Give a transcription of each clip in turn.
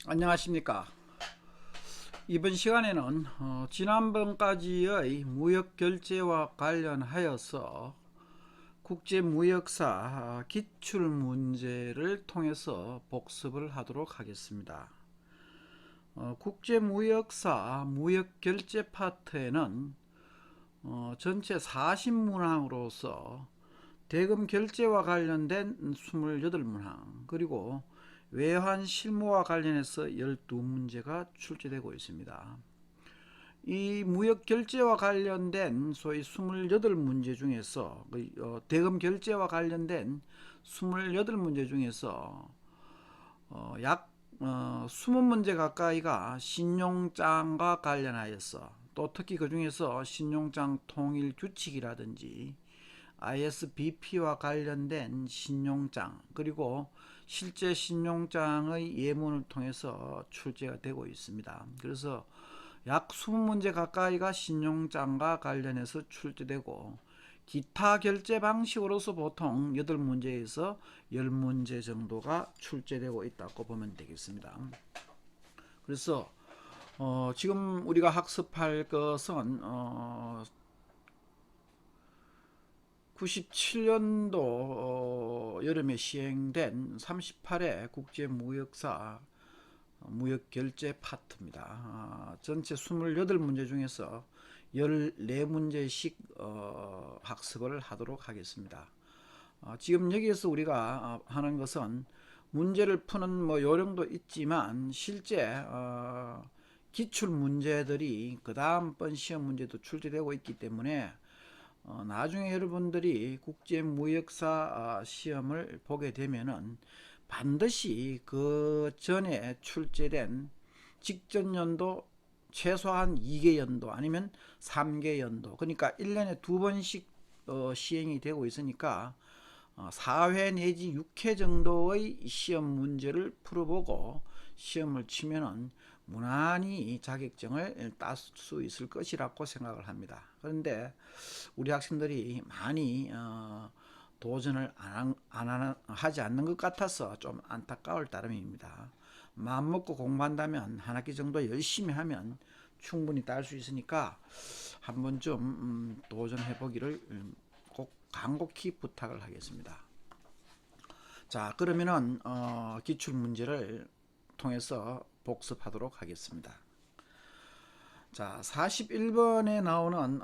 안녕하십니까. 이번 시간에는 지난번까지의 무역결제와 관련하여서 국제무역사 기출문제를 통해서 복습을 하도록 하겠습니다. 국제무역사 무역결제 파트에는 전체 40문항으로서 대금 결제와 관련된 28문항, 그리고 외환 실무와 관련해서 12문제가 출제되고 있습니다. 이 무역 결제와 관련된 소위 28문제 중에서 대금 결제와 관련된 28문제 중에서 약 20문제 가까이가 신용장과 관련하여서, 또 특히 그 중에서 신용장 통일 규칙이라든지 ISBP와 관련된 신용장, 그리고 실제 신용장의 예문을 통해서 출제가 되고 있습니다. 그래서 약 20문제 가까이가 신용장과 관련해서 출제되고, 기타 결제 방식으로서 보통 8문제에서 10문제 정도가 출제되고 있다고 보면 되겠습니다. 그래서 지금 우리가 학습할 것은 97년도 여름에 시행된 38회 국제무역사 무역결제 파트입니다. 전체 28문제 중에서 14문제씩 학습을 하도록 하겠습니다. 지금 여기에서 우리가 하는 것은 문제를 푸는 요령도 있지만, 실제 기출 문제들이 그 다음번 시험 문제도 출제되고 있기 때문에 나중에 여러분들이 국제무역사 시험을 보게 되면은 반드시 그 전에 출제된 직전 연도 최소한 2개 연도 아니면 3개 연도, 그러니까 1년에 2번씩 시행이 되고 있으니까 4회 내지 6회 정도의 시험 문제를 풀어보고 시험을 치면은 무난히 자격증을 딸 수 있을 것이라고 생각을 합니다. 그런데 우리 학생들이 많이 도전을 하지 않는 것 같아서 좀 안타까울 따름입니다. 마음 먹고 공부한다면 한 학기 정도 열심히 하면 충분히 딸 수 있으니까 한 번쯤 도전해 보기를 꼭 간곡히 부탁을 하겠습니다. 자, 그러면은 기출 문제를 통해서 복습하도록 하겠습니다. 자, 41번에 나오는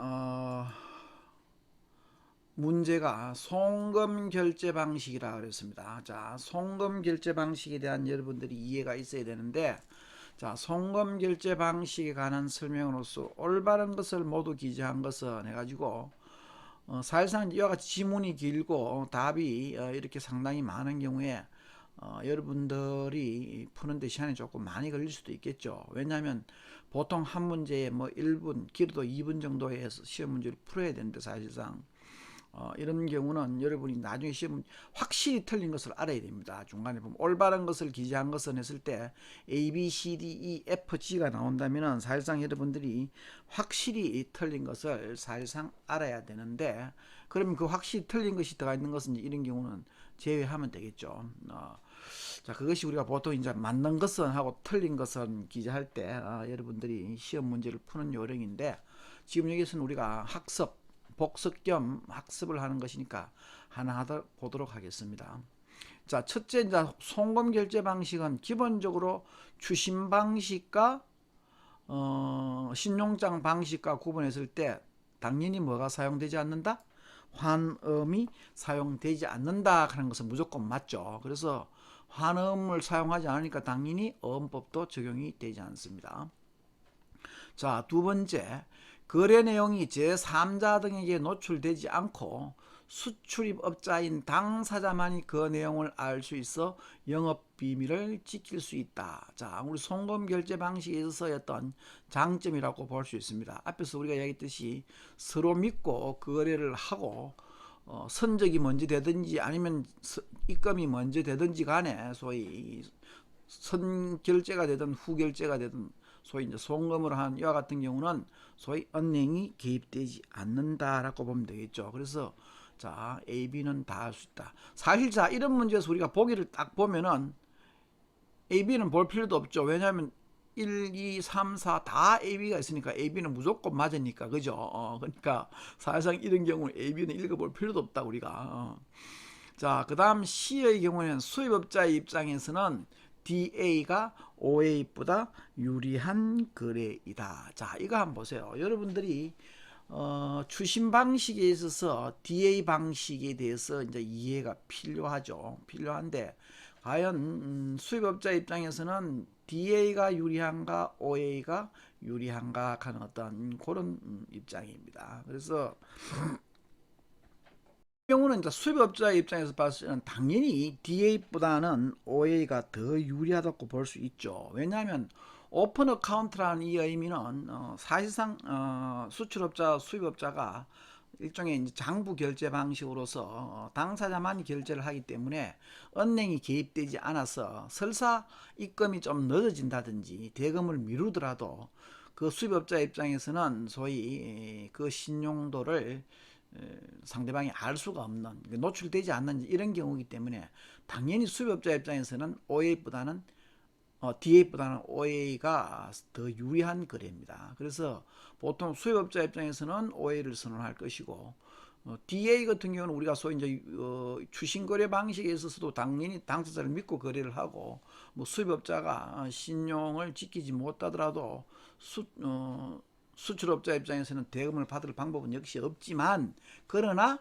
문제가 송금 결제 방식이라 그랬습니다. 자, 송금 결제 방식에 대한 여러분들이 이해가 있어야 되는데, 자, 송금 결제 방식에 관한 설명으로서 올바른 것을 모두 기재한 것은 해가지고 사실상 이와 같이 지문이 길고 답이 이렇게 상당히 많은 경우에 여러분들이 푸는데 시간이 조금 많이 걸릴 수도 있겠죠. 왜냐하면 보통 한 문제에 1분, 길어도 2분 정도의 시험 문제를 풀어야 되는데, 사실상 이런 경우는 여러분이 나중에 시험 확실히 틀린 것을 알아야 됩니다. 중간에 보면 올바른 것을 기재한 것은 했을 때 A, B, C, D, E, F, G가 나온다면 사실상 여러분들이 확실히 틀린 것을 사실상 알아야 되는데, 그러면 그 확실히 틀린 것이 들어가 있는 것은 이런 경우는 제외하면 되겠죠. 자, 그것이 우리가 보통 이제 맞는 것은 하고 틀린 것은 기재할 때 여러분들이 시험 문제를 푸는 요령인데, 지금 여기서는 우리가 복습 겸 학습을 하는 것이니까 하나하나 보도록 하겠습니다. 자, 첫째, 이제 송금 결제 방식은 기본적으로 추심 방식과 신용장 방식과 구분했을 때 당연히 뭐가 사용되지 않는다? 환음이 사용되지 않는다 하는 것은 무조건 맞죠. 그래서 환음을 사용하지 않으니까 당연히 어음법도 적용이 되지 않습니다. 자, 두 번째, 거래 내용이 제3자 등에게 노출되지 않고 수출입업자인 당사자만이 그 내용을 알 수 있어 영업비밀을 지킬 수 있다. 자, 우리 송금 결제 방식에 있어서였던 장점이라고 볼 수 있습니다. 앞에서 우리가 얘기했듯이 서로 믿고 거래를 하고 선적이 먼저 되든지 아니면 입금이 먼저 되든지 간에 소위 선결제가 되든 후결제가 되든 소위 이제 송금을 한 이와 같은 경우는 소위 은행이 개입되지 않는다라고 보면 되겠죠. 그래서 자, A, B는 다 할 수 있다. 사실 자, 이런 문제에서 우리가 보기를 딱 보면은 AB는 볼 필요도 없죠. 왜냐하면 1, 2, 3, 4 다 AB가 있으니까 AB는 무조건 맞으니까, 그죠? 그러니까 사실상 이런 경우는 AB는 읽어볼 필요도 없다 우리가. 자, 그 다음 C의 경우에는 수입업자의 입장에서는 DA가 OA보다 유리한 거래이다. 자, 이거 한번 보세요. 여러분들이 추심 방식에 있어서 DA 방식에 대해서 이제 이해가 필요하죠. 필요한데 과연 수입업자 입장에서는 DA가 유리한가 OA가 유리한가 하는 어떤 그런 입장입니다. 그래서 이 경우는 이제 수입업자 입장에서 봤을 때는 당연히 DA보다는 OA가 더 유리하다고 볼 수 있죠. 왜냐하면 오픈 어카운트라는 이 의미는 사실상 수출업자, 수입업자가 일종의 이제 장부 결제 방식으로서 당사자만이 결제를 하기 때문에 은행이 개입되지 않아서 설사 입금이 좀 늦어진다든지 대금을 미루더라도 그 수입업자 입장에서는 소위 그 신용도를 상대방이 알 수가 없는, 노출되지 않는 이런 경우이기 때문에 당연히 수입업자 입장에서는 OA보다는 DA보다는 OA가 더 유리한 거래입니다. 그래서 보통 수입업자 입장에서는 OA를 선언할 것이고 DA 같은 경우는 우리가 소위 이제 추신거래 방식에 있어서도 당연히 당사자를 믿고 거래를 하고 뭐 수입업자가 신용을 지키지 못하더라도 수출업자 입장에서는 대금을 받을 방법은 역시 없지만 그러나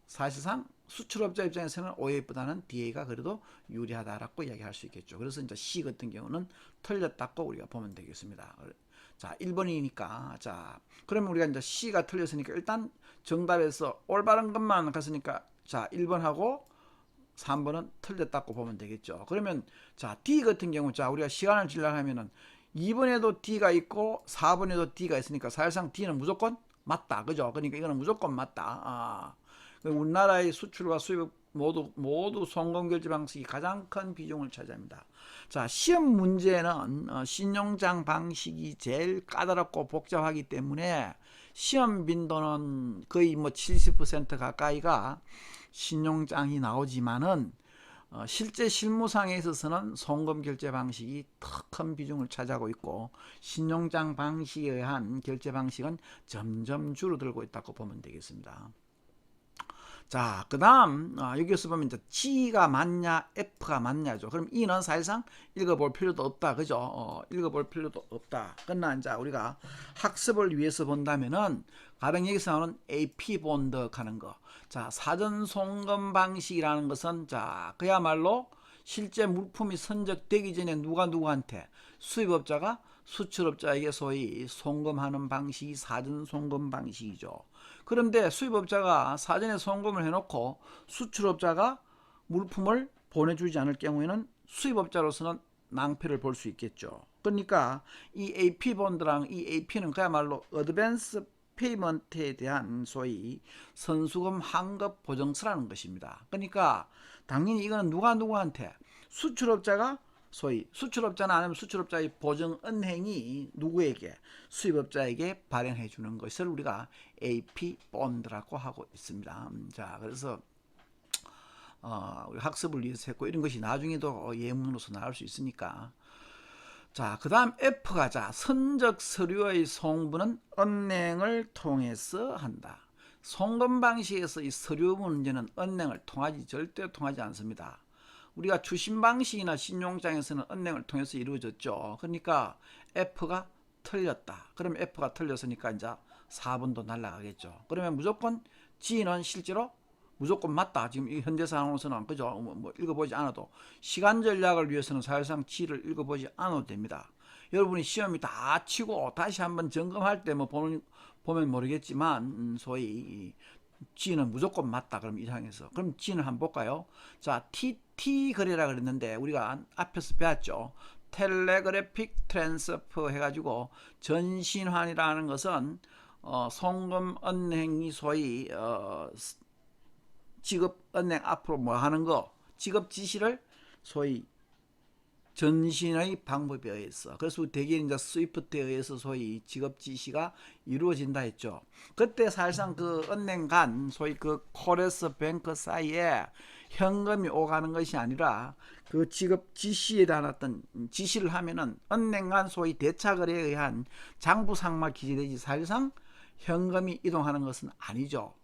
사실상 수출업자 입장에서는 OA보다는 DA가 그래도 유리하다라고 이야기할 수 있겠죠. 그래서 이제 C 같은 경우는 틀렸다고 우리가 보면 되겠습니다. 자, 1번이니까 자, 그러면 우리가 이제 C가 틀렸으니까 일단 정답에서 올바른 것만 갔으니까 자, 1번하고 3번은 틀렸다고 보면 되겠죠. 그러면 자, D 같은 경우 자, 우리가 시간을 질러하면은 2번에도 D가 있고 4번에도 D가 있으니까 사실상 D는 무조건 맞다. 그죠? 그러니까 이거는 무조건 맞다. 우리나라의 수출과 수입 모두 송금결제 방식이 가장 큰 비중을 차지합니다. 자, 시험 문제는 신용장 방식이 제일 까다롭고 복잡하기 때문에 시험 빈도는 거의 뭐 70% 가까이가 신용장이 나오지만은 실제 실무상에 있어서는 송금 결제 방식이 더 큰 비중을 차지하고 있고 신용장 방식에 의한 결제 방식은 점점 줄어들고 있다고 보면 되겠습니다. 자, 그 다음 여기서 보면 이제 G가 맞냐 F가 맞냐죠. 그럼 E는 사실상 읽어볼 필요도 없다. 그죠? 읽어볼 필요도 없다. 그러나 이제 우리가 학습을 위해서 본다면은 가령 여기서 나오는 AP 본드 하는 거. 자, 사전 송금 방식이라는 것은 자, 그야말로 실제 물품이 선적되기 전에 누가 누구한테 수입업자가 수출업자에게 소위 송금하는 방식이 사전 송금 방식이죠. 그런데 수입업자가 사전에 송금을 해놓고 수출업자가 물품을 보내주지 않을 경우에는 수입업자로서는 낭패를 볼 수 있겠죠. 그러니까 이 AP 본드랑 이 AP는 그야말로 어드밴스 페이먼트에 대한 소위 선수금 환급 보증서라는 것입니다. 그러니까 당연히 이거는 누가 누구한테 수출업자가 소위 수출업자나 아니면 수출업자의 보증은행이 누구에게 수입업자에게 발행해 주는 것을 우리가 AP 본드라고 하고 있습니다. 자, 그래서 우리 학습을 위해서 했고 이런 것이 나중에도 예문으로서 나올 수 있으니까. 자, 그 다음 F가 자, 선적 서류의 송부는 은행을 통해서 한다. 송금 방식에서 이 서류 문제는 은행을 절대 통하지 않습니다. 우리가 추심 방식이나 신용장에서는 은행을 통해서 이루어졌죠. 그러니까 F가 틀렸다. 그럼 F가 틀렸으니까 이제 4번도 날라가겠죠. 그러면 무조건 G는 실제로 무조건 맞다. 지금 이 현대 상황으로서는 그죠? 뭐 읽어보지 않아도 시간 전략을 위해서는 사실상 G를 읽어보지 않아도 됩니다. 여러분이 시험이 다 치고 다시 한번 점검할 때 뭐 보면 모르겠지만 소위 G는 무조건 맞다. 그럼 이 상황에서 그럼 G는 한번 볼까요? 자, TT 거래라 그랬는데 우리가 앞에서 배웠죠. 텔레그래픽 트랜스퍼 해가지고 전신환이라는 것은 송금 은행이 소위 지급 은행 앞으로 뭐 하는 거 지급 지시를 소위 전신의 방법에 의해서 그래서 대개 이제 스위프트에 의해서 소위 지급 지시가 이루어진다 했죠. 그때 사실상 그 은행 간 소위 그 코레스 뱅크 사이에 현금이 오가는 것이 아니라 그 지급 지시에 대한 어떤 지시를 하면은 은행 간 소위 대차거래에 의한 장부상만 기재되지 사실상 현금이 이동하는 것은 아니죠.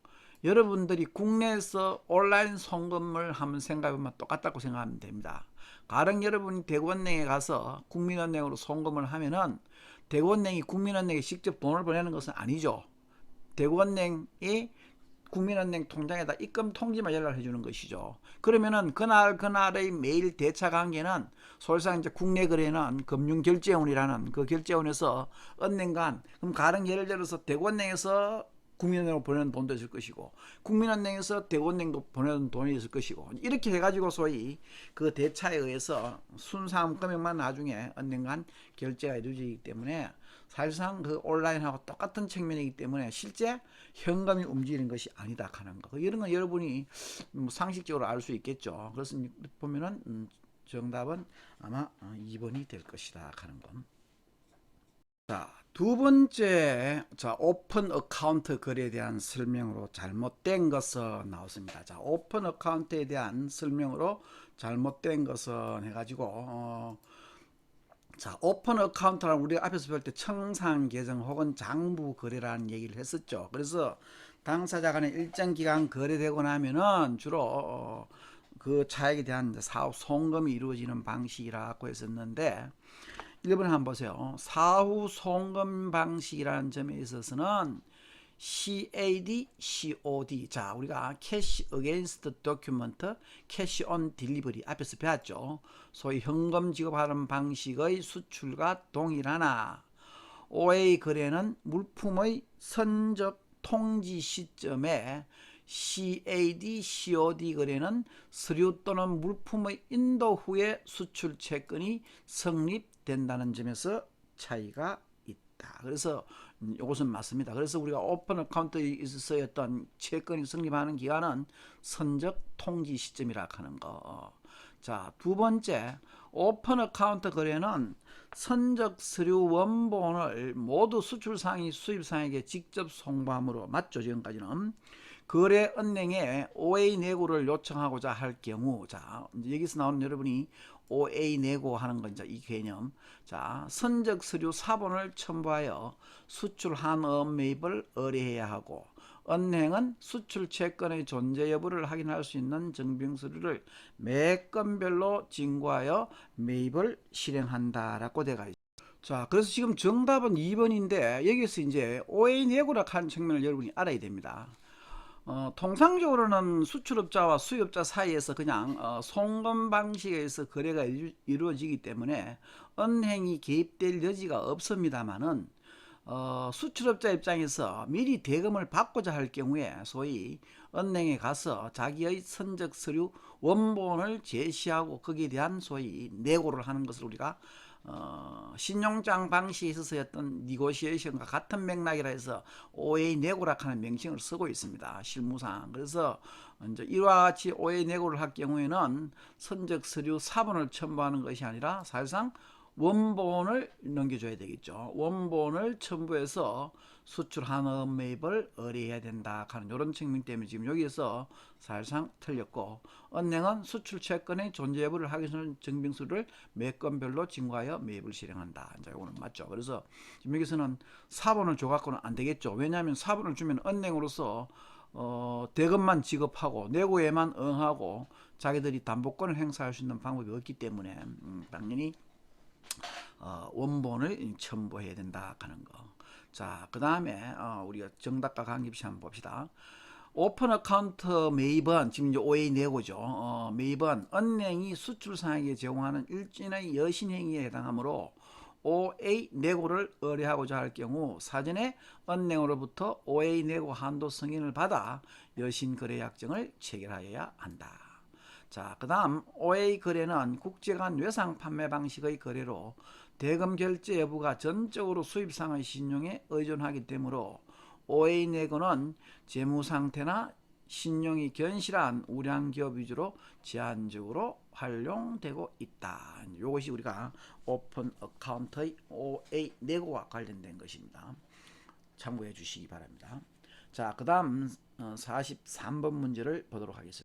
여러분들이 국내에서 온라인 송금을 한번 생각해보면 똑같다고 생각하면 됩니다. 가령 여러분이 대구은행에 가서 국민은행으로 송금을 하면은 대구은행이 국민은행에 직접 돈을 보내는 것은 아니죠. 대구은행이 국민은행 통장에다 입금 통지만 연락을 해주는 것이죠. 그러면은 그날의 매일 대차 관계는 솔직히 이제 국내 거래는 금융결제원이라는 그 결제원에서 은행 간, 그럼 가령 예를 들어서 대구은행에서 국민은행으로 보내는 돈도 있을 것이고 국민은행에서 대구은행도 보내는 돈이 있을 것이고 이렇게 해가지고 소위 그 대차에 의해서 순수한 금액만 나중에 은행 간 결제가 이루어지기 때문에 사실상 그 온라인하고 똑같은 측면이기 때문에 실제 현금이 움직이는 것이 아니다 하는 거. 이런 건 여러분이 상식적으로 알 수 있겠죠. 그래서 보면은 정답은 아마 2번이 될 것이다 하는 거. 자, 두 번째, 자, 오픈 어카운트 거래에 대한 설명으로 잘못된 것은 나왔습니다. 자, 오픈 어카운트에 대한 설명으로 잘못된 것은 해가지고, 자, 오픈 어카운트라는 우리가 앞에서 배울 때 청산 계정 혹은 장부 거래라는 얘기를 했었죠. 그래서 당사자 간에 일정 기간 거래되고 나면은 주로 그 차액에 대한 사후 송금이 이루어지는 방식이라고 했었는데 1번 한번 보세요. 사후 송금 방식이라는 점에 있어서는 CAD, COD. 자, 우리가 Cash Against Document, Cash on Delivery 앞에서 배웠죠. 소위 현금 지급하는 방식의 수출과 동일하나 OA 거래는 물품의 선적 통지 시점에 CAD, COD 거래는 서류 또는 물품의 인도 후에 수출 채권이 성립된다는 점에서 차이가 있다. 그래서 이것은 맞습니다. 그래서 우리가 오픈 어카운트에 있어서 어떤 채권이 성립하는 기간은 선적 통지 시점이라 하는 거. 자, 두 번째, 오픈 어카운트 거래는 선적 서류 원본을 모두 수출상이 수입상에게 직접 송부함으로 맞죠. 지금까지는. 거래 은행에 OA 내고를 요청하고자 할 경우, 자, 여기서 나오는 여러분이 OA 내고 하는 건 이제 이 개념. 자, 선적 서류 사본을 첨부하여 수출 한음 매입을 의뢰해야 하고, 은행은 수출 채권의 존재 여부를 확인할 수 있는 증빙 서류를 매 건별로 진구하여 매입을 실행한다라고 되어 있습니다. 자, 그래서 지금 정답은 2번인데 여기서 이제 OA 내고라 하는 측면을 여러분이 알아야 됩니다. 통상적으로는 수출업자와 수입업자 사이에서 그냥 송금 방식에 의해서 거래가 이루어지기 때문에 은행이 개입될 여지가 없습니다만은 수출업자 입장에서 미리 대금을 받고자 할 경우에 소위 은행에 가서 자기의 선적 서류 원본을 제시하고 거기에 대한 소위 내고를 하는 것을 우리가 신용장 방식에 있어서 어떤 니고시에이션과 같은 맥락이라 해서 OA 내고라 하는 명칭을 쓰고 있습니다. 실무상. 그래서 이제 이와 같이 OA 내고를 할 경우에는 선적 서류 사본을 첨부하는 것이 아니라 사실상 원본을 넘겨줘야 되겠죠. 원본을 첨부해서 수출 한음 매입을 의뢰해야 된다 하는 이런 측면 때문에 지금 여기에서 사실상 틀렸고, 은행은 수출 채권의 존재 여부를 확인하는 증빙서를 매 건별로 진구하여 매입을 실행한다. 이제 이거는 맞죠. 그래서 지금 여기서는 사본을 줘갖고는 안 되겠죠. 왜냐하면 사본을 주면 은행으로서 대금만 지급하고 내고에만 응하고 자기들이 담보권을 행사할 수 있는 방법이 없기 때문에 당연히 원본을 첨부해야 된다 하는 거. 자, 그 다음에 우리가 정답과 관계없이 한번 봅시다. 오픈 어카운트 매입은 지금 이제 OA 내고죠. 매입은 은행이 수출상에게 제공하는 일진의 여신행위에 해당하므로 OA 내고를 의뢰하고자 할 경우 사전에 은행으로부터 OA 내고 한도 승인을 받아 여신거래약정을 체결하여야 한다. 자, 그 다음 OA 거래는 국제간 외상 판매 방식의 거래로 대금 결제 여부가 전적으로 수입상의 신용에 의존하기 때문에 OA 내고는 재무상태나 신용이 견실한 우량기업 위주로 제한적으로 활용되고 있다. 이것이 우리가 오픈 어카운트의 OA 내고와 관련된 것입니다. 참고해 주시기 바랍니다. 자, 그 다음 43번 문제를 보도록 하겠습니다.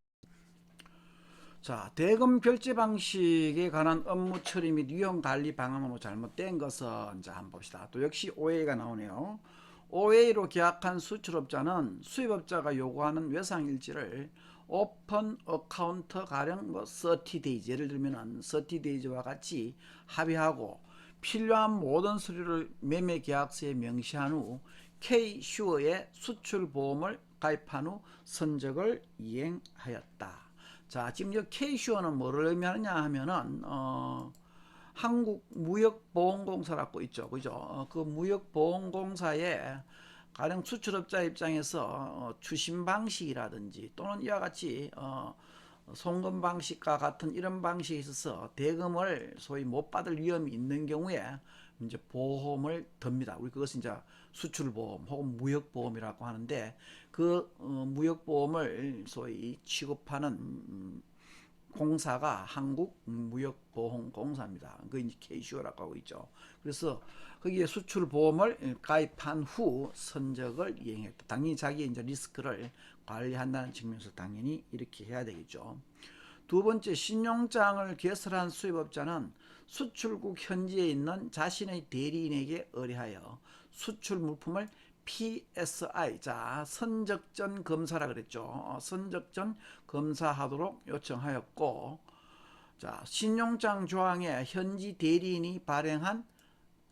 자, 대금 결제 방식에 관한 업무 처리 및 유형 관리 방안으로 잘못된 것은, 자, 한번 봅시다. 또 역시 OA가 나오네요. OA로 계약한 수출업자는 수입업자가 요구하는 외상일지를 오픈 어카운트 가령 30days, 예를 들면 30days와 같이 합의하고 필요한 모든 서류를 매매 계약서에 명시한 후 K-슈어의 수출보험을 가입한 후 선적을 이행하였다. 자, 지금 이 K-슈어는 뭐를 의미하느냐 하면은 한국무역보험공사라고 있죠, 그죠? 그 무역보험공사에 가령 수출업자 입장에서 추심 방식이라든지 또는 이와 같이 송금 방식과 같은 이런 방식에 있어서 대금을 소위 못 받을 위험이 있는 경우에 이제 보험을 듭니다. 우리 그것은 이제 수출보험 혹은 무역보험이라고 하는데 그 무역보험을 소위 취급하는 공사가 한국무역보험공사입니다. 그 이제 KCO라고 하고 있죠. 그래서 거기에 수출보험을 가입한 후 선적을 이행했다. 당연히 자기 이제 리스크를 관리한다는 측면에서 당연히 이렇게 해야 되겠죠. 두 번째, 신용장을 개설한 수입업자는 수출국 현지에 있는 자신의 대리인에게 의뢰하여 수출 물품을 PSI, 자, 선적전 검사라 그랬죠. 선적전 검사하도록 요청하였고, 자, 신용장 조항에 현지 대리인이 발행한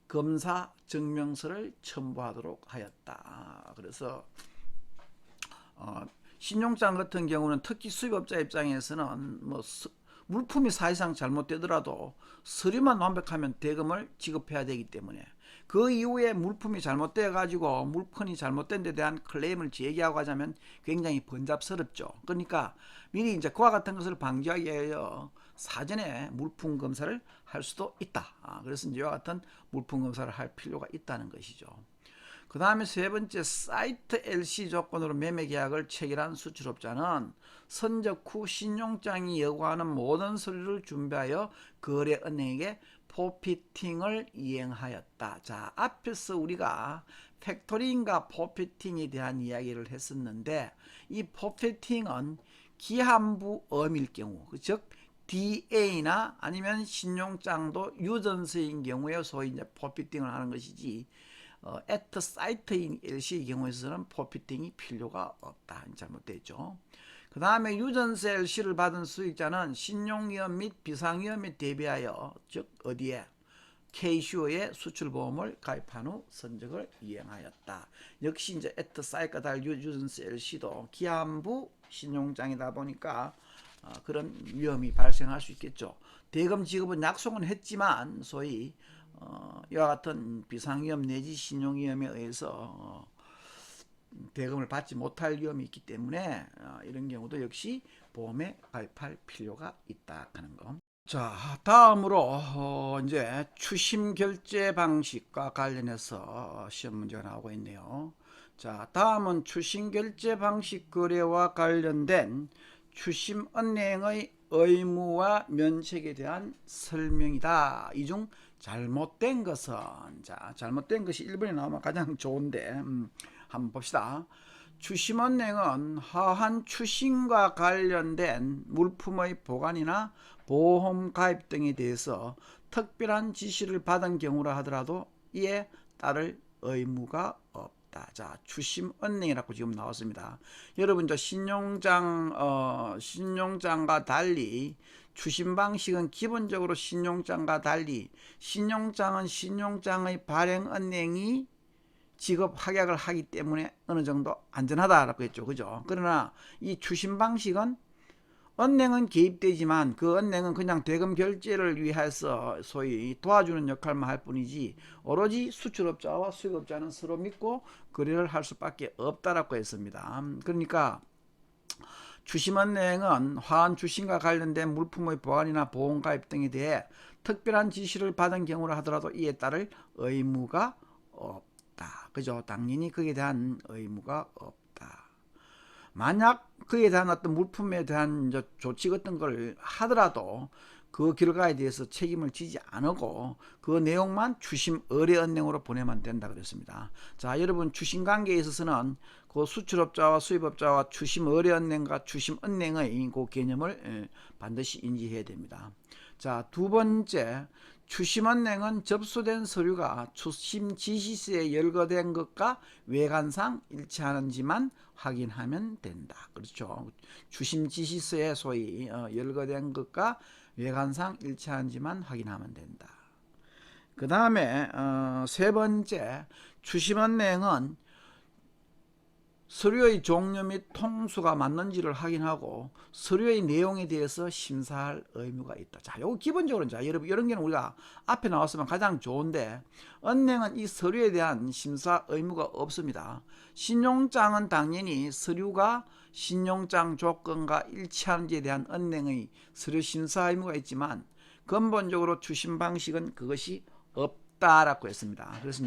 검사 증명서를 첨부하도록 하였다. 그래서 신용장 같은 경우는 특히 수입업자 입장에서는 뭐 물품이 사실상 잘못되더라도 서류만 완벽하면 대금을 지급해야 되기 때문에 그 이후에 물품이 잘못돼 가지고 물건이 잘못된 데 대한 클레임을 제기하고 하자면 굉장히 번잡스럽죠. 그러니까 미리 이제 그와 같은 것을 방지하기 위하여 사전에 물품 검사를 할 수도 있다. 그래서 이와 같은 물품 검사를 할 필요가 있다는 것이죠. 그 다음에 세 번째, 사이트 LC 조건으로 매매 계약을 체결한 수출업자는 선적 후 신용장이 요구하는 모든 서류를 준비하여 거래은행에게 포피팅을 이행하였다. 자, 앞에서 우리가 팩토링과 포피팅에 대한 이야기를 했었는데 이 포피팅은 기한부 엄일 경우, 즉 DA나 아니면 신용장도 유전서인 경우에 소위 이제 포피팅을 하는 것이지 at site인 LC의 경우에서는 포피팅이 필요가 없다. 잘못됐죠. 그 다음에 유전세 LC를 받은 수익자는 신용위험 및 비상위험에 대비하여 즉 어디에 K슈어의 수출보험을 가입한 후 선적을 이행하였다. 역시 이제 at site과 달리 유전세 LC도 기한부 신용장이다 보니까 그런 위험이 발생할 수 있겠죠. 대금 지급은 약속은 했지만 소위 이와 같은 비상위험 내지 신용위험에 의해서 대금을 받지 못할 위험이 있기 때문에 이런 경우도 역시 보험에 가입할 필요가 있다 하는 거. 자, 다음으로 이제 추심 결제 방식과 관련해서 시험 문제가 나오고 있네요. 자, 다음은 추심 결제 방식 거래와 관련된 추심 은행의 의무와 면책에 대한 설명이다. 이 중 잘못된 것은, 자, 잘못된 것이 1번에 나오면 가장 좋은데 한번 봅시다. 추심은행은 하한 추심과 관련된 물품의 보관이나 보험 가입 등에 대해서 특별한 지시를 받은 경우라 하더라도 이에 따를 의무가 없다. 자, 추심은행이라고 지금 나왔습니다. 여러분, 저 신용장과 달리 추심 방식은 기본적으로 신용장과 달리 신용장은 신용장의 발행은행이 지급 확약을 하기 때문에 어느 정도 안전하다라고 했죠. 그죠? 그러나 이 추심 방식은 은행은 개입되지만 그 은행은 그냥 대금 결제를 위해서 소위 도와주는 역할만 할 뿐이지 오로지 수출업자와 수입업자는 서로 믿고 거래를 할 수밖에 없다라고 했습니다. 그러니까 추심은행은 화한 추심과 관련된 물품의 보관이나 보험 가입 등에 대해 특별한 지시를 받은 경우라 하더라도 이에 따를 의무가 없다. 그죠? 당연히 그에 대한 의무가 없다. 만약 그에 대한 어떤 물품에 대한 조치 같은 걸 하더라도 그 결과에 대해서 책임을 지지 않고 그 내용만 추심 의뢰은행으로 보내면 된다 그랬습니다. 자, 여러분 추심 관계에 있어서는 그 수출업자와 수입업자와 추심 의뢰은행과 추심 은행의 그 개념을 반드시 인지해야 됩니다. 자, 두 번째, 추심은행은 접수된 서류가 추심 지시서에 열거된 것과 외관상 일치하는지만 확인하면 된다. 그렇죠. 추심 지시서에 소위 열거된 것과 외관상 일치하는지만 확인하면 된다. 그 다음에 세 번째, 추심은행은 서류의 종류 및 통수가 맞는지를 확인하고 서류의 내용에 대해서 심사할 의무가 있다. 자, 요거 기본적으로 자, 여러분 이런 게는 우리가 앞에 나왔으면 가장 좋은데 은행은 이 서류에 대한 심사 의무가 없습니다. 신용장은 당연히 서류가 신용장 조건과 일치하는지에 대한 은행의 서류 심사 의무가 있지만 근본적으로 추심 방식은 그것이 없다라고 했습니다. 그래서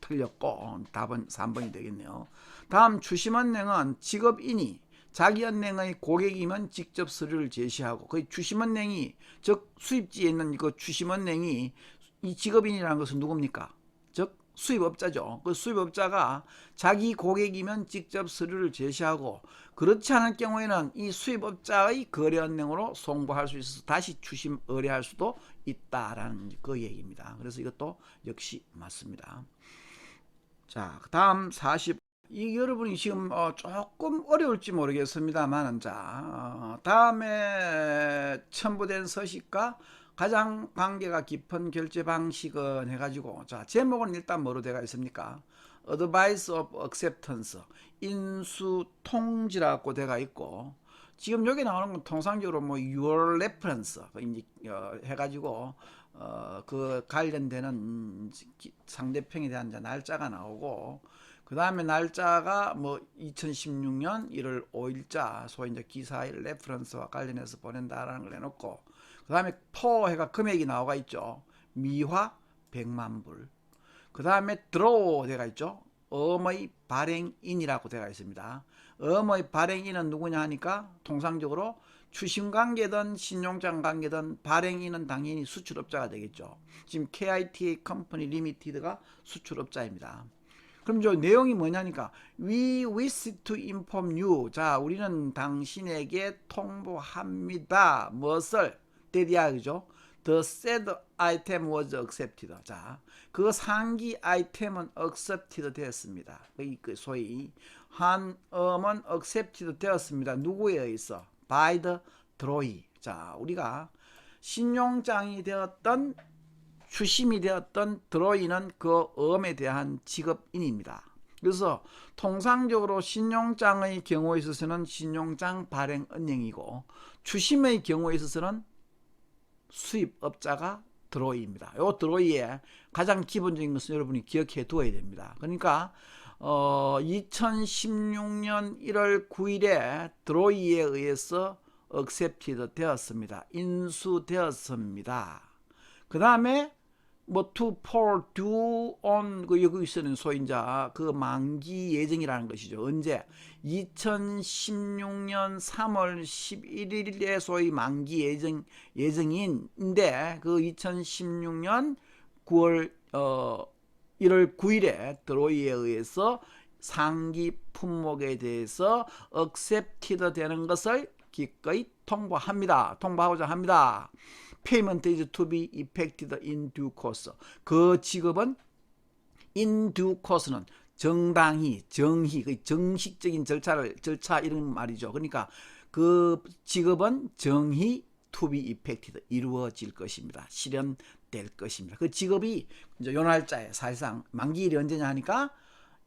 틀렸고 답은 3번이 되겠네요. 다음 추심은행은 직업인이 자기 은행의 고객이면 직접 서류를 제시하고 그 추심은행이 즉 수입지에 있는 그 추심은행이 이 직업인이라는 것은 누굽니까? 즉 수입업자죠. 그 수입업자가 자기 고객이면 직접 서류를 제시하고 그렇지 않을 경우에는 이 수입업자의 거래은행으로 송부할 수 있어서 다시 추심 의뢰할 수도 있다라는 그 얘기입니다. 그래서 이것도 역시 맞습니다. 자, 다음 40. 이 여러분이 지금 조금 어려울지 모르겠습니다만 자, 다음에 첨부된 서식과 가장 관계가 깊은 결제 방식은 해가지고 자, 제목은 일단 뭐로 되어 있습니까? Advice of Acceptance, 인수 통지라고 되어 있고 지금 여기 나오는 건 통상적으로 뭐 Your Reference 해가지고 그 관련되는 상대평에 대한 날짜가 나오고 그 다음에 날짜가 뭐 2016년 1월 5일자 소위 이제 기사의 레퍼런스와 관련해서 보낸다라는 걸 해놓고 그 다음에 포해가 금액이 나와 있죠. 미화 100만 불. 그 다음에 드로우 되어 있죠. 엄의 발행인이라고 되어 있습니다. 엄의 발행인은 누구냐 하니까 통상적으로 추심관계든 신용장 관계든 발행인은 당연히 수출업자가 되겠죠. 지금 KITA 컴퍼니 리미티드가 수출업자입니다. 그럼 저 내용이 뭐냐니까 We wish to inform you. 자, 우리는 당신에게 통보합니다. 무엇을? 때리야 그죠? The said item was accepted. 자, 그 상기 아이템은 accepted 되었습니다. 그 소위 한음은 accepted 되었습니다. 누구에 의해서? By the drawee. 자, 우리가 신용장이 되었던 추심이 되었던 드로이는 그 음에 대한 직업인입니다. 그래서 통상적으로 신용장의 경우에 있어서는 신용장 발행은행이고 추심의 경우에 있어서는 수입업자가 드로이입니다. 이 드로이의 가장 기본적인 것은 여러분이 기억해 두어야 됩니다. 그러니까 2016년 1월 9일에 드로이에 의해서 accepted 되었습니다. 인수되었습니다. 그 다음에 뭐 to for due on 그 여기 있는 소위 이제 그 만기 예정이라는 것이죠. 언제? 2016년 3월 11일에 소위 만기 예정인데 그 2016년 9월 1월 9일에 드로이에 의해서 상기 품목에 대해서 accepted 되는 것을 기꺼이 통보하고자 합니다. Payment is to be effected in due course. 그 직업은 in due course는 정당히, 정희, 정식적인 절차 이런 말이죠. 그러니까 그 직업은 정희 to be effected 이루어질 것입니다. 실현될 것입니다. 그 직업이 이제 요 날짜에 사실상 만기일이 언제냐 하니까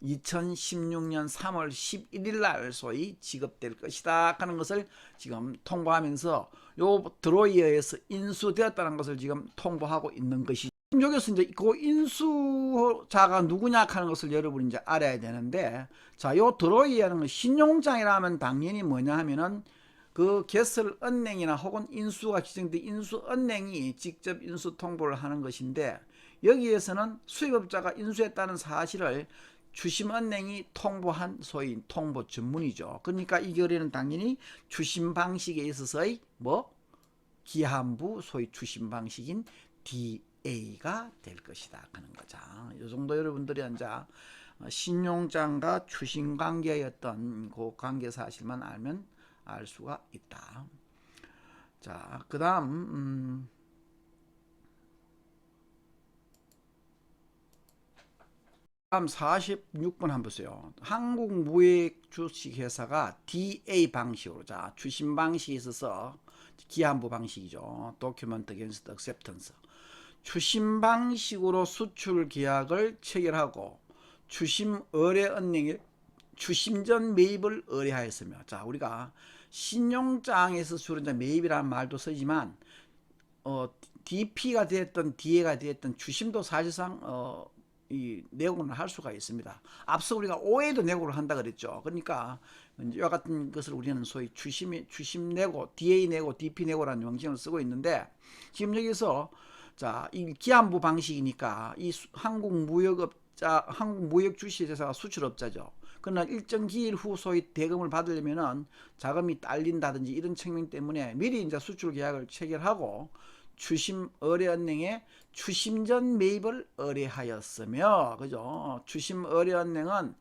2016년 3월 11일 날 소위 지급될 것이다 하는 것을 지금 통보하면서 요 드로이에 의해서 인수되었다는 것을 지금 통보하고 있는 것이 여기서 이제 그 인수자가 누구냐 하는 것을 여러분이 이제 알아야 되는데 자, 요 드로이라는 건 신용장이라면 당연히 뭐냐 하면은 그 개설 은행이나 혹은 인수가 기정된 인수 은행이 직접 인수 통보를 하는 것인데 여기에서는 수입업자가 인수했다는 사실을 추심은행이 통보한 소위 통보 전문이죠. 그러니까 이 거래는 당연히 추심 방식에 있어서의 뭐 기한부 소위 추심 방식인 DA가 될 것이다 하는 거죠. 이 정도 여러분들이 이제 신용장과 추심 관계의 어떤 그 관계 사실만 알면 알 수가 있다. 자, 그다음 46번 한번 보세요. 한국무역주식회사가 DA 방식으로, 자, 추심 방식에 있어서 기한부 방식이죠. Document Against Acceptance. 추심 방식으로 수출 계약을 체결하고 추심 의뢰 은행에 추심 전 매입을 의뢰하였으며, 자, 우리가 신용장에서 주로 이제 매입이라는 말도 쓰지만 DP가 되었던 DA가 되었던 추심도 사실상 이 내고를 할 수가 있습니다. 앞서 우리가 OA도 내고를 한다 그랬죠. 그러니까 이와 같은 것을 우리는 소위 추심 내고, DA 내고, DP 내고라는 명칭을 쓰고 있는데, 지금 여기서 자, 이 기한부 방식이니까 이 한국무역주식회사가 수출업자죠. 그러나 일정 기일 후 소위 대금을 받으려면은 자금이 딸린다든지 이런 측면 때문에 미리 이제 수출 계약을 체결하고 추심 의뢰은행에 추심 전 매입을 의뢰하였으며, 그죠? 추심 의뢰은행은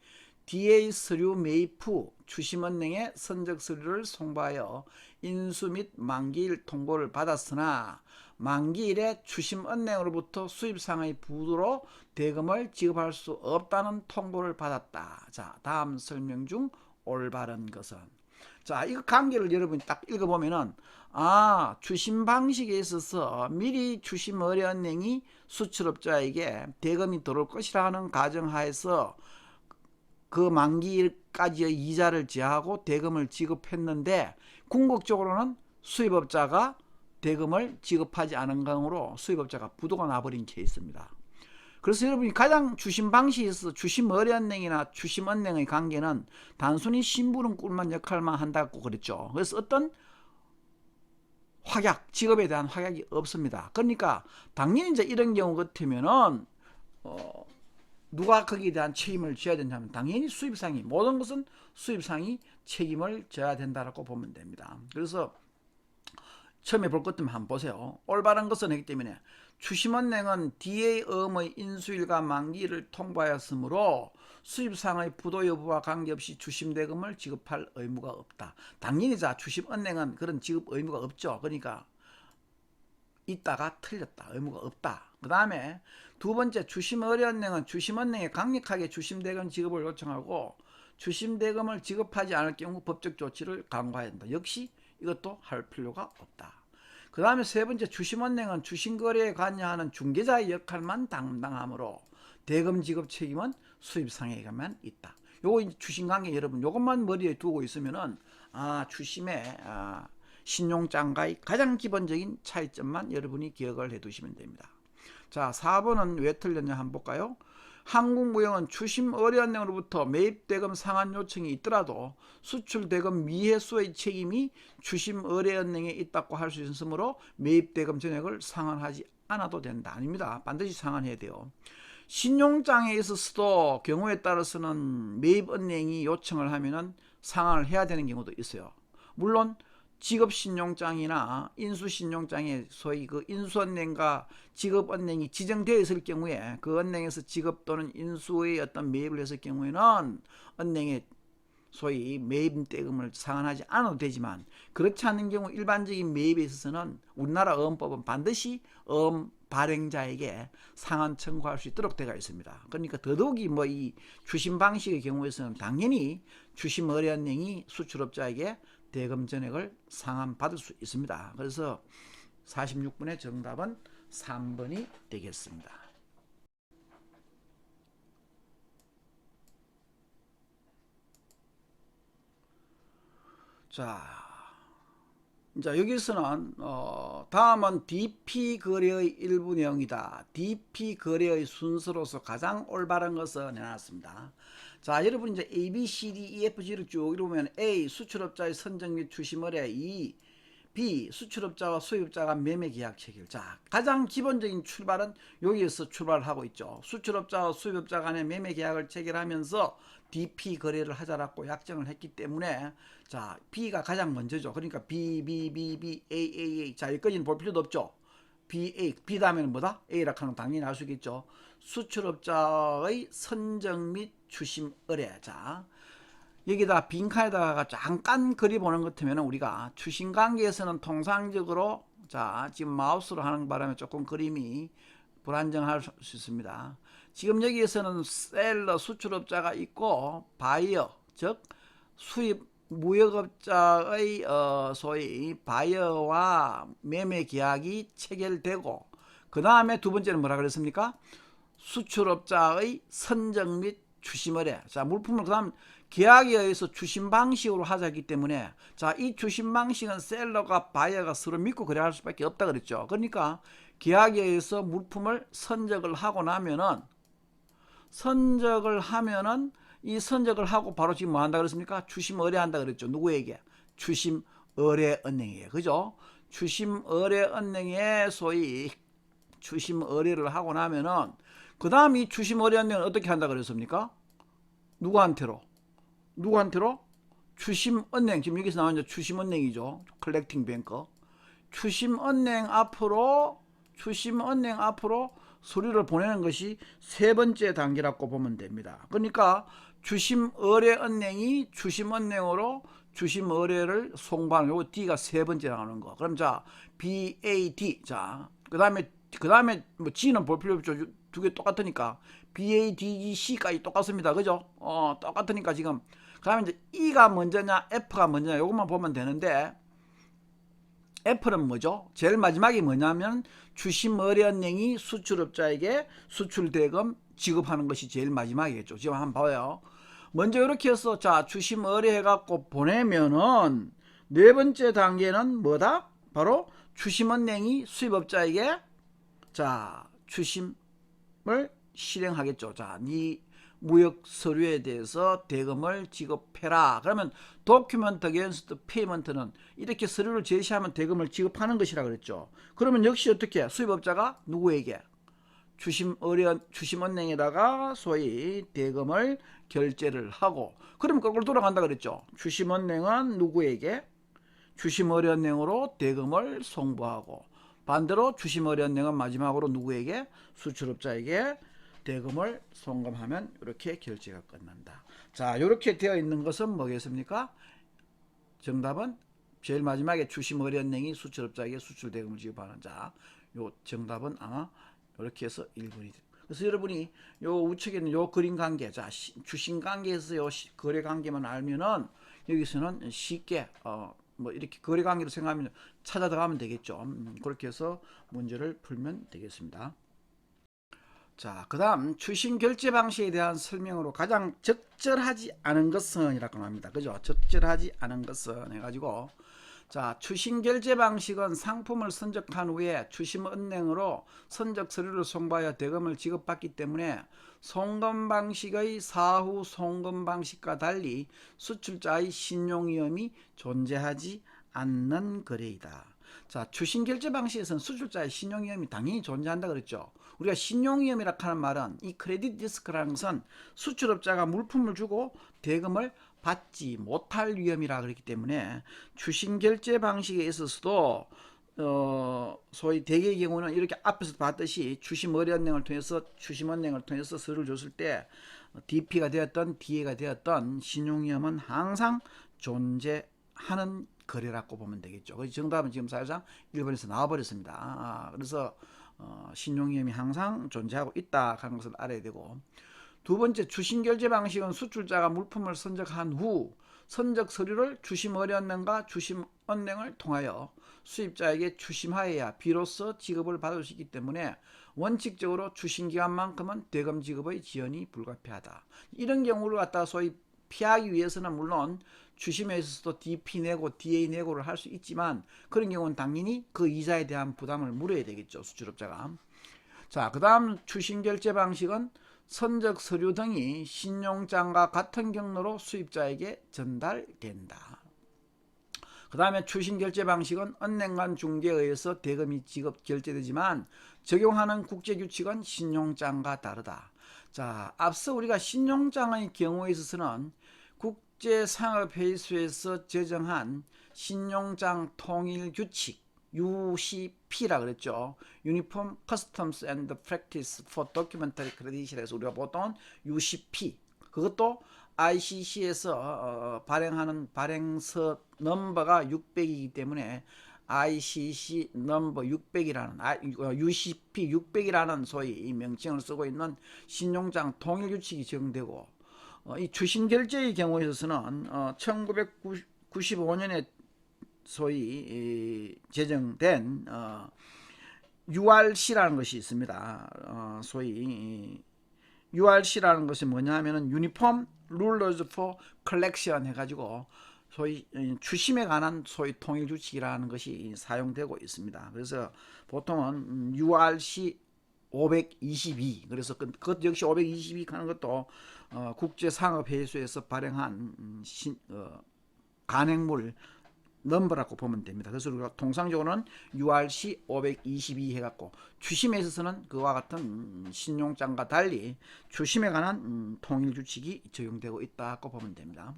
DA 서류 매입 후 추심은행에 선적 서류를 송부하여 인수 및 만기일 통보를 받았으나 만기일에 추심은행으로부터 수입상의 부도로 대금을 지급할 수 없다는 통보를 받았다. 자, 다음 설명 중 올바른 것은, 자, 이 관계를 여러분이 딱 읽어보면은, 아, 추심 방식에 있어서 미리 추심 의뢰은행이 수출업자에게 대금이 들어올 것이라 하는 가정하에서 그 만기일까지의 이자를 제하고 대금을 지급했는데, 궁극적으로는 수입업자가 대금을 지급하지 않은 경우로 수입업자가 부도가 나버린 케이스입니다. 그래서 여러분이 가장 추심 방식에서 추심 의뢰은행이나 추심은행의 관계는 단순히 심부름 꿀만 역할만 한다고 그랬죠. 그래서 어떤 확약, 직업에 대한 확약이 없습니다. 그러니까 당연히 이제 이런 경우 같으면은 누가 거기에 대한 책임을 져야 되냐면 당연히 수입상이, 모든 것은 수입상이 책임을 져야 된다고 보면 됩니다. 그래서 처음에 볼 것 같으면 한번 보세요. 올바른 것은 했기 때문에 추심은행은 DA 음의 인수일과 만기를 통보하였으므로 수입상의 부도 여부와 관계없이 추심대금을 지급할 의무가 없다. 당연히 자, 추심은행은 그런 지급 의무가 없죠. 그러니까 있다가 틀렸다. 의무가 없다. 그 다음에 두 번째, 추심의뢰은행은 추심은행에 강력하게 추심대금 지급을 요청하고 추심대금을 지급하지 않을 경우 법적 조치를 강구해야 한다. 역시 이것도 할 필요가 없다. 그 다음에 세 번째, 추심은행은 추심거래에 관여하는 중개자의 역할만 담당하므로 대금 지급 책임은 수입상에게만 있다. 요거 추심관계 여러분 요것만 머리에 두고 있으면은 추심의 신용장과의 가장 기본적인 차이점만 여러분이 기억을 해 두시면 됩니다. 자, 4번은 왜 틀렸냐 한번 볼까요? 한국무역은 추심의뢰은행으로부터 매입대금 상환 요청이 있더라도 수출대금 미회수의 책임이 추심의뢰은행에 있다고 할 수 있으므로 매입대금 전액을 상환하지 않아도 된다. 아닙니다. 반드시 상환해야 돼요. 신용장에 있어서도 경우에 따라서는 매입은행이 요청을 하면은 상환을 해야 되는 경우도 있어요. 물론 직업신용장이나 인수신용장에 소위 그 인수은행과 직업은행이 지정되어 있을 경우에 그 은행에서 직업 또는 인수의 어떤 매입을 했을 경우에는 은행에 소위 매입 대금을 상환하지 않아도 되지만, 그렇지 않은 경우 일반적인 매입에 있어서는 우리나라 어음법은 반드시 발행자에게 상환 청구할 수 있도록 되어 있습니다. 그러니까 더더욱이 이 추심 방식의 경우에서는 당연히 추심의뢰은행이 수출업자에게 대금 전액을 상환받을 수 있습니다. 그래서 46번의 정답은 3번이 되겠습니다. 자, 이제 여기서는 다음은 DP 거래의 일부 내용이다. DP 거래의 순서로서 가장 올바른 것을 내놨습니다. 자, 여러분 이제 A, B, C, D, E, F, G를 쭉 읽어보면 A. 수출업자의 선정 및 추심 의뢰. 2. B. 수출업자와 수입업자가 매매계약 체결. 자, 가장 기본적인 출발은 여기에서 출발하고 있죠. 수출업자와 수입업자 간의 매매계약을 체결하면서 DP 거래를 하자라고 약정을 했기 때문에 자, B가 가장 먼저죠. 그러니까 B, B, B, B, A, A, A. 자, 여기까지는 볼 필요도 없죠. B, A. B 다음에는 뭐다? A라고 하는 거 당연히 알 수 있겠죠. 수출업자의 선정 및 추심 의뢰. 자, 여기다 빈칸에다가 잠깐 그려보는 것 같으면 우리가 추심관계에서는 통상적으로 자, 지금 마우스로 하는 바람에 조금 그림이 불안정할 수 있습니다. 지금 여기에서는 셀러 수출업자가 있고 바이어 즉 수입 무역업자의 소위 바이어와 매매 계약이 체결되고 그 다음에 두 번째는 뭐라 그랬습니까? 수출업자의 선정 및 추심 의뢰. 자, 물품을 그 다음 계약에 의해서 추심 방식으로 하자기 때문에 자, 이 추심 방식은 셀러가 바이어가 서로 믿고 그래야 할 수밖에 없다 그랬죠. 그러니까 계약에 의해서 물품을 선적을 하고 나면은 이 선적을 하고 바로 지금 뭐 한다 그랬습니까? 추심 의뢰한다 그랬죠. 누구에게? 추심 의뢰은행이에요. 그죠? 추심 의뢰은행에 소위 추심 의뢰를 하고 나면은 그 다음 이 추심 의뢰은행은 어떻게 한다 그랬습니까? 누구한테로? 추심은행. 지금 여기서 나오는 추심은행이죠. 컬렉팅 뱅커. 추심은행 앞으로 서류를 보내는 것이 세 번째 단계라고 보면 됩니다. 그러니까 추심의뢰은행이 추심은행으로 추심의뢰를 송부하는 요거 D가 세 번째 나오는 거. 그럼 자 BAD. 자 그다음에 뭐 G는 볼 필요 없죠. 두 개 똑같으니까 BADC까지 똑같습니다. 그죠? 똑같으니까 지금 그다음에 이제 E가 먼저냐 F가 먼저냐 요것만 보면 되는데 F는 뭐죠? 제일 마지막이 뭐냐면 추심의뢰은행이 수출업자에게 수출대금 지급하는 것이 제일 마지막이겠죠. 지금 한번 봐요. 먼저 이렇게 해서 자 추심의뢰해갖고 보내면은 네 번째 단계는 뭐다? 바로 추심은행이 수입업자에게 자 추심을 실행하겠죠. 자, 네 무역 서류에 대해서 대금을 지급해라. 그러면 도큐먼트 어게인스트 페이먼트는 이렇게 서류를 제시하면 대금을 지급하는 것이라 그랬죠. 그러면 역시 어떻게 수입업자가 누구에게? 추심은행에다가 소위 대금을 결제를 하고 그러면 거꾸로 돌아간다 그랬죠. 추심은행은 누구에게? 추심의뢰은행으로 대금을 송부하고 반대로 추심의뢰은행은 마지막으로 누구에게? 수출업자에게 대금을 송금하면 이렇게 결제가 끝난다. 자, 이렇게 되어 있는 것은 뭐겠습니까? 정답은 제일 마지막에 추심의뢰은행이 수출업자에게 수출대금을 지급하는 자, 요 정답은 아마 이렇게 해서 1번이 됩니다. 그래서 여러분이 요 우측에 있는 요 그림 관계, 자 주신 관계에서 요 거래 관계만 알면은 여기서는 쉽게 뭐 이렇게 거래 관계로 생각하면 찾아 들어가면 되겠죠. 그렇게 해서 문제를 풀면 되겠습니다. 자, 그 다음 추심 결제 방식에 대한 설명으로 가장 적절하지 않은 것은 이라고 합니다. 그죠? 적절하지 않은 것은 해가지고 자, 추심 결제 방식은 상품을 선적한 후에 추심은행으로 선적 서류를 송부하여 대금을 지급받기 때문에 송금 방식의 사후 송금 방식과 달리 수출자의 신용 위험이 존재하지 않는 거래이다. 자, 추심 결제 방식에서는 수출자의 신용 위험이 당연히 존재한다 그랬죠. 우리가 신용 위험이라고 하는 말은 이 크레딧 리스크라는 것은 수출업자가 물품을 주고 대금을 받지 못할 위험이라 그랬기 때문에 추심 결제 방식에 있어서도 소위 대개의 경우는 이렇게 앞에서 봤듯이 추심의뢰은행을 통해서 서류를 줬을 때 DP가 되었던 DA가 되었던 신용위험은 항상 존재하는 거래라고 보면 되겠죠. 그래서 정답은 지금 사실상 1번에서 나와버렸습니다. 그래서 신용위험이 항상 존재하고 있다 하는 것을 알아야 되고 두 번째 추심결제 방식은 수출자가 물품을 선적한 후 선적 서류를 추심의뢰은행과 추심은행을 통하여 수입자에게 추심하여야 비로소 지급을 받을 수 있기 때문에 원칙적으로 추심기간만큼은 대금 지급의 지연이 불가피하다. 이런 경우를 갖다 소위 피하기 위해서는 물론 추심에 있어서도 DP 내고 DA 내고를 할 수 있지만 그런 경우는 당연히 그 이자에 대한 부담을 물어야 되겠죠. 수출업자가. 자, 그 다음 추심결제 방식은 선적 서류 등이 신용장과 같은 경로로 수입자에게 전달된다. 그 다음에 추신 결제 방식은 은행 간 중개에 의해서 대금이 지급 결제되지만 적용하는 국제 규칙은 신용장과 다르다. 자, 앞서 우리가 신용장의 경우에 있어서는 국제상업회의소에서 제정한 신용장 통일 규칙 UCP라 그랬죠. Uniform Customs and Practice for Documentary Credit이라서 우리가 보통 UCP, 그것도 ICC에서 발행하는 발행서 넘버가 600이기 때문에 ICC 넘버 600이라는 UCP 600이라는 소위 명칭을 쓰고 있는 신용장 통일 규칙이 적용되고, 이 추신 결제의 경우에 있어서는 1995년에 소위 제정된 URC라는 것이 있습니다. 소위 URC라는 것이 뭐냐 하면은 Uniform Rules for Collection 해가지고 소위 추심에 관한 소위 통일 규칙이라는 것이 사용되고 있습니다. 그래서 보통은 URC 522, 그래서 그것 역시 522 하는 것도 국제상업회의소에서 발행한 간행물 넘버라고 보면 됩니다. 그래서 우리가 통상적으로는 URC 522 해갖고 추심에 있어서는 그와 같은 신용장과 달리 추심에 관한 통일 규칙이 적용되고 있다고 보면 됩니다.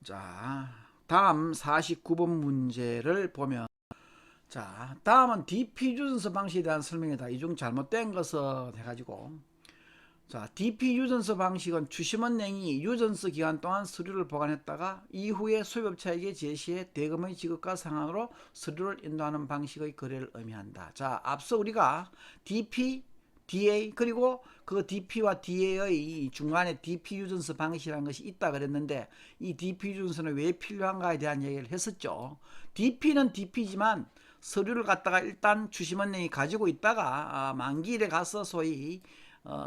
자, 다음 49번 문제를 보면, 자, 다음은 DP 유전서 방식에 대한 설명이다. 이 중 잘못된 것을 해가지고, 자, DP 유전서 방식은 추심은행이 유전서 기간 동안 서류를 보관했다가 이후에 수입업체에게 제시해 대금의 지급과 상환으로 서류를 인도하는 방식의 거래를 의미한다. 자, 앞서 우리가 DP, DA 그리고 그 DP와 DA의 중간에 DP 유전서 방식이라는 것이 있다 그랬는데, 이 DP 유전서는 왜 필요한가에 대한 얘기를 했었죠. DP는 DP지만 서류를 갖다가 일단 추심은행이 가지고 있다가 만기일에 가서 소위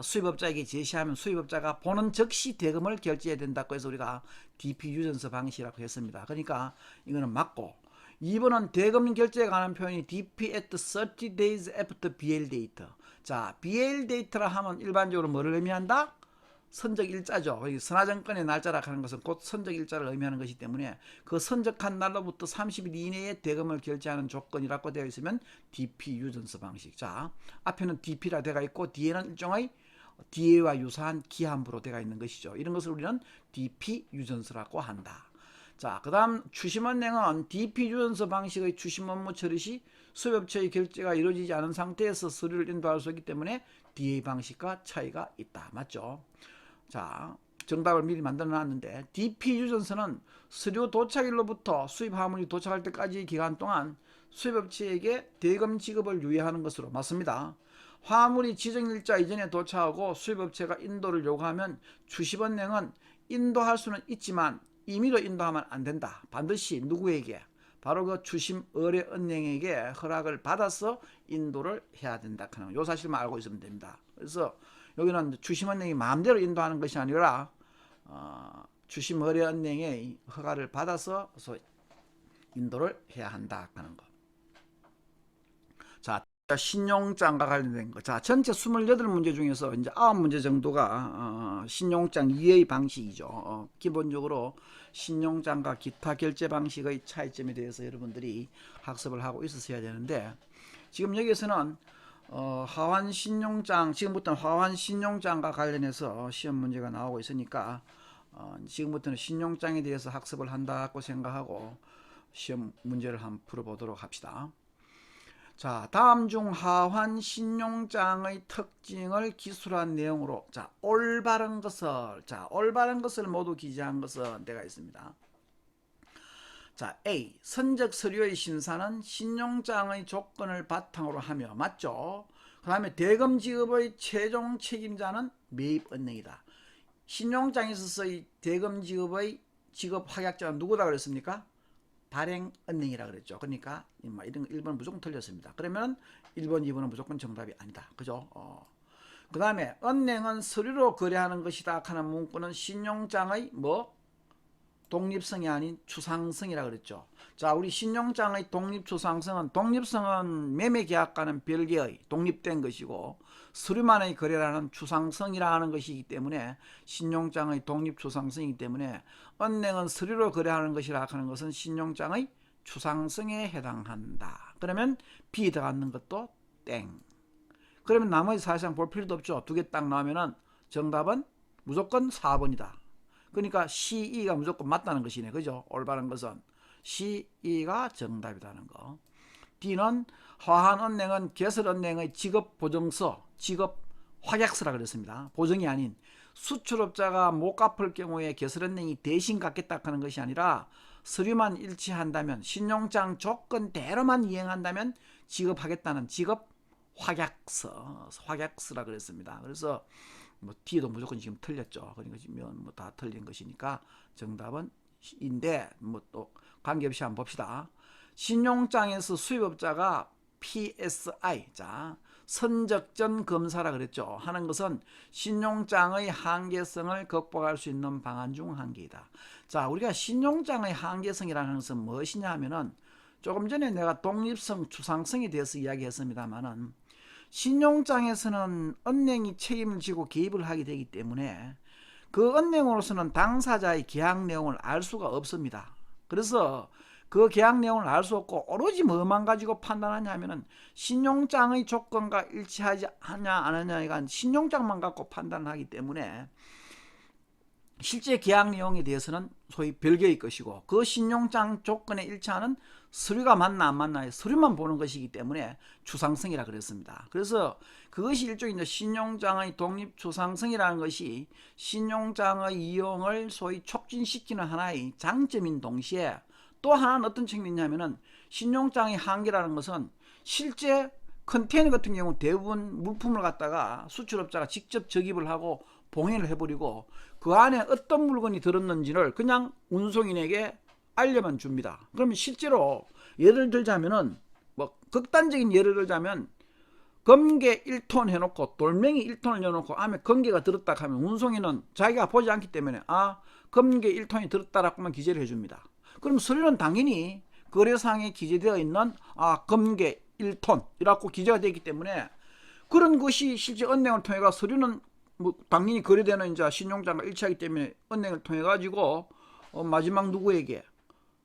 수입업자에게 제시하면 수입업자가 보는 즉시 대금을 결제해야 된다고 해서 우리가 DP 유전서 방식이라고 했습니다. 그러니까 이거는 맞고, 2번은 대금 결제에 관한 표현이 DP at 30 days after BL date. 자, BL date라 하면 일반적으로 뭐를 의미한다? 선적일자죠. 선화증권의 날짜라 하는 것은 곧 선적일자를 의미하는 것이기 때문에 그 선적한 날로부터 30일 이내에 대금을 결제하는 조건이라고 되어 있으면 DP 유전서 방식. 자, 앞에는 DP라 되어 있고 뒤에는 일종의 DA와 유사한 기한부로 되어 있는 것이죠. 이런 것을 우리는 DP 유전서라고 한다. 자, 그 다음 추심은행은 DP 유전서 방식의 추심 업무 처리 시 수입업체의 결제가 이루어지지 않은 상태에서 서류를 인도할 수 있기 때문에 DA 방식과 차이가 있다. 맞죠? 자, 정답을 미리 만들어 놨는데, DP 유전서는 서류 도착일로부터 수입 화물이 도착할 때까지의 기간 동안 수입업체에게 대금 지급을 유예하는 것으로 맞습니다. 화물이 지정일자 이전에 도착하고 수입업체가 인도를 요구하면 추심은행은 인도할 수는 있지만 임의로 인도하면 안 된다. 반드시 누구에게? 바로 그 추심 의뢰은행에게 허락을 받아서 인도를 해야 된다 하는 요 사실만 알고 있으면 됩니다. 그래서 여기는 추심은행이 마음대로 인도하는 것이 아니라 추심 의뢰은행의 허가를 받아서 인도를 해야 한다 하는 거. 자, 신용장과 관련된 거. 자, 전체 28문제 중에서 이제 9문제 정도가 신용장 이해의 방식이죠. 기본적으로 신용장과 기타 결제 방식의 차이점에 대해서 여러분들이 학습을 하고 있었어야 되는데, 지금 여기서는 하환 신용장, 지금부터는 하환 신용장과 관련해서 시험 문제가 나오고 있으니까 지금부터는 신용장에 대해서 학습을 한다고 생각하고 시험 문제를 한번 풀어보도록 합시다. 자, 다음 중 하환 신용장의 특징을 기술한 내용으로, 자, 올바른 것을 모두 기재한 것은 내가 있습니다. 자, A. 선적 서류의 심사는 신용장의 조건을 바탕으로 하며, 맞죠? 그 다음에 대금 지급의 최종 책임자는 매입은행이다. 신용장에 있어서의 대금 지급의 지급 확약자는 누구다 그랬습니까? 발행은행이라 그랬죠. 그러니까 이런 1번 무조건 틀렸습니다. 그러면 1번, 2번은 무조건 정답이 아니다. 그죠? 그 다음에 은행은 서류로 거래하는 것이다 하는 문구는 신용장의 독립성이 아닌 추상성이라 그랬죠. 자, 우리 신용장의 독립추상성은 독립성은 매매계약과는 별개의 독립된 것이고 서류만의 거래라는 추상성이라는 것이기 때문에 신용장의 독립추상성이기 때문에 은행은 서류로 거래하는 것이라 하는 것은 신용장의 추상성에 해당한다. 그러면 B 들어가는 것도 땡. 그러면 나머지 사실상 볼 필요도 없죠. 두 개 딱 나오면은 정답은 무조건 4번이다. 그러니까 CE가 무조건 맞다는 것이네. 그죠? 올바른 것은 CE가 정답이라는 거. D는 화한은행은 개설은행의 직업보증서, 직업확약서라 그랬습니다. 보증이 아닌 수출업자가 못 갚을 경우에 개설은행이 대신 갚겠다 하는 것이 아니라 서류만 일치한다면 신용장 조건대로만 이행한다면 지급하겠다는 직업확약서라 그랬습니다. 그래서 뭐 D도 무조건 지금 틀렸죠. 그러니까 지금 뭐 다 틀린 것이니까 정답은 인데 뭐 또 관계없이 한번 봅시다. 신용장에서 수입업자가 PSI, 자 선적전 검사라 그랬죠. 하는 것은 신용장의 한계성을 극복할 수 있는 방안 중 한 개이다. 자, 우리가 신용장의 한계성이라는 것은 무엇이냐 하면은 조금 전에 내가 독립성, 추상성에 대해서 이야기했습니다만은 신용장에서는 은행이 책임을 지고 개입을 하게 되기 때문에 그 은행으로서는 당사자의 계약 내용을 알 수가 없습니다. 그래서 그 계약 내용을 알 수 없고 오로지 뭐만 가지고 판단하냐 하면은 신용장의 조건과 일치하지 하냐 안 하냐가 신용장만 갖고 판단을 하기 때문에 실제 계약 내용에 대해서는 소위 별개의 것이고 그 신용장 조건에 일치하는 서류가 맞나 안 맞나 서류만 보는 것이기 때문에 추상성이라 그랬습니다. 그래서 그것이 일종의 이제 신용장의 독립 추상성이라는 것이 신용장의 이용을 소위 촉진시키는 하나의 장점인 동시에 또 하나는 어떤 측면이냐면은 신용장의 한계라는 것은 실제 컨테이너 같은 경우 대부분 물품을 갖다가 수출업자가 직접 적입을 하고 봉인을 해버리고 그 안에 어떤 물건이 들었는지를 그냥 운송인에게 알려만 줍니다. 그러면 실제로 예를 들자면은 뭐 극단적인 예를 들자면 검게 1톤 해놓고 돌멩이 1톤을 넣어놓고 안에 검게가 들었다 하면 운송인은 자기가 보지 않기 때문에 검게 1톤이 들었다라고만 기재를 해줍니다. 그럼 서류는 당연히 거래상에 기재되어 있는 검게 1톤 이라고 기재가 되기 때문에 그런 것이 실제 은행을 통해 가 서류는 뭐 당연히 거래되는 이제 신용장과 일치하기 때문에 은행을 통해 가지고 마지막 누구에게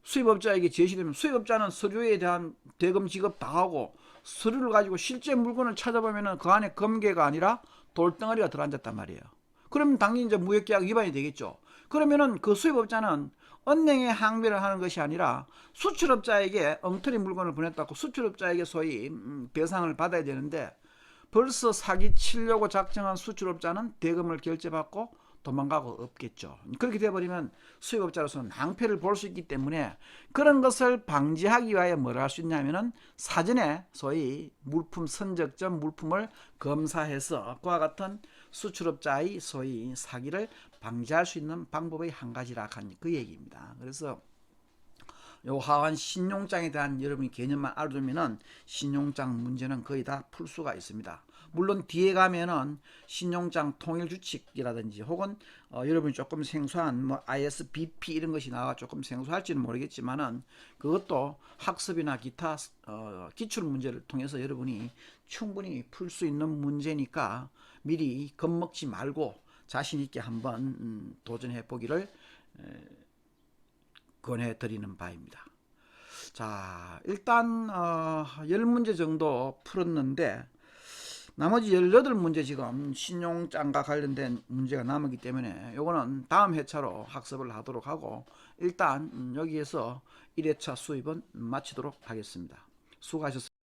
수입업자에게 제시되면 수입업자는 서류에 대한 대금 지급 다 하고 서류를 가지고 실제 물건을 찾아보면은 그 안에 검게가 아니라 돌덩어리가 들어앉았단 말이에요. 그러면 당연히 이제 무역계약 위반이 되겠죠. 그러면은 그 수입업자는 은행에 항배를 하는 것이 아니라 수출업자에게 엉터리 물건을 보냈다고 수출업자에게 소위 배상을 받아야 되는데 벌써 사기치려고 작정한 수출업자는 대금을 결제받고 도망가고 없겠죠. 그렇게 되어버리면 수입업자로서는 낭패를 볼 수 있기 때문에 그런 것을 방지하기 위하여 뭘 할 수 있냐면은 사전에 소위 물품 선적점 물품을 검사해서 그와 같은 수출업자의 소위 사기를 방지할 수 있는 방법의 한 가지라 한 그 얘기입니다. 그래서 요 하한 신용장에 대한 여러분이 개념만 알아두면은 신용장 문제는 거의 다 풀 수가 있습니다. 물론 뒤에 가면은 신용장 통일 규칙이라든지 혹은 여러분이 조금 생소한 뭐 ISBP 이런 것이 나와 조금 생소할지는 모르겠지만은 그것도 학습이나 기타 기출 문제를 통해서 여러분이 충분히 풀 수 있는 문제니까 미리 겁먹지 말고 자신 있게 한번 도전해 보기를 권해드리는 바입니다. 자, 일단 10문제 정도 풀었는데 나머지 18문제 지금 신용장과 관련된 문제가 남았기 때문에 요거는 다음 회차로 학습을 하도록 하고 일단 여기에서 1회차 수입은 마치도록 하겠습니다. 수고하셨습니다.